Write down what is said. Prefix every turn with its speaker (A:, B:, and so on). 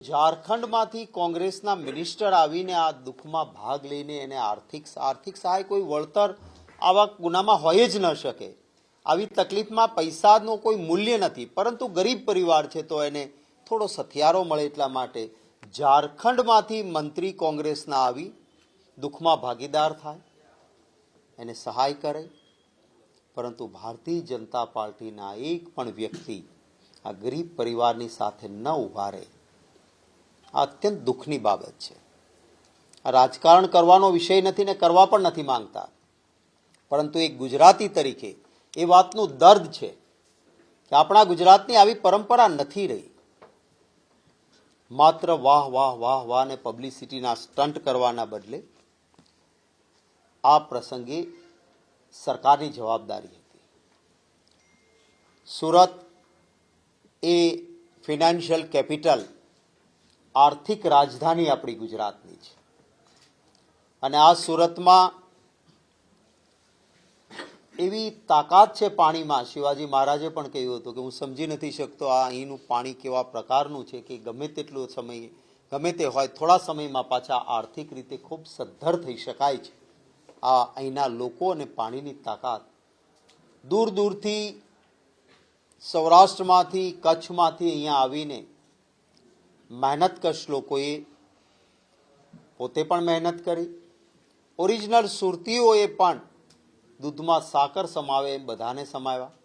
A: ઝારખંડમાંથી કોંગ્રેસના મિનિસ્ટર આવીને આ દુઃખમાં ભાગ લઈને એને આર્થિક સહાય કોઈ વળતર આવા ગુનામાં હોય જ ન શકે। આવી તકલીફમાં પૈસાનો કોઈ મૂલ્ય નથી, પરંતુ ગરીબ પરિવાર છે તો એને થોડો સથિયારો મળે એટલા માટે ઝારખંડમાંથી મંત્રી કોંગ્રેસના આવી દુઃખમાં ભાગીદાર થાય, એને સહાય કરે। પરંતુ ભારતીય જનતા પાર્ટીના એક પણ વ્યક્તિ આ ગરીબ પરિવારની સાથે ન ઊભા રહે, આ અત્યંત દુઃખની બાબત છે। આ રાજકારણ કરવાનો વિષય નથી ને કરવા પણ નથી માંગતા, પરંતુ એક ગુજરાતી તરીકે એ વાતનું દર્દ છે કે આપણા ગુજરાતની આવી પરંપરા નથી રહી। માત્ર વાહ વાહ વાહ વાહ ને પબ્લિસિટીના સ્ટન્ટ કરવાના બદલે આ પ્રસંગે સરકારની જવાબદારી હતી। સુરત એ ફિનાન્શિયલ કેપિટલ, આર્થિક રાજધાની આપણી ગુજરાતની છે, અને આ સુરતમાં એવી તાકાત છે પાણીમાં। શિવાજી મહારાજે પણ કહ્યું હતું કે હું સમજી નથી શકતો આ અહીંનું પાણી કેવા પ્રકારનું છે કે ગમે તેટલો સમય ગમે તે હોય થોડા સમયમાં પાછા આર્થિક રીતે ખૂબ સદ્ધર થઈ શકાય છે। આ અહીંના લોકો અને પાણીની તાકાત દૂર દૂરથી સૌરાષ્ટ્રમાંથી કચ્છમાંથી અહીંયા આવીને મહેનતકશ લોકોએ પોતે પણ મહેનત કરી, ઓરિજિનલ સુરતીઓએ પણ દૂધમાં સાકર સમાવે બધાને સમાવ્યા।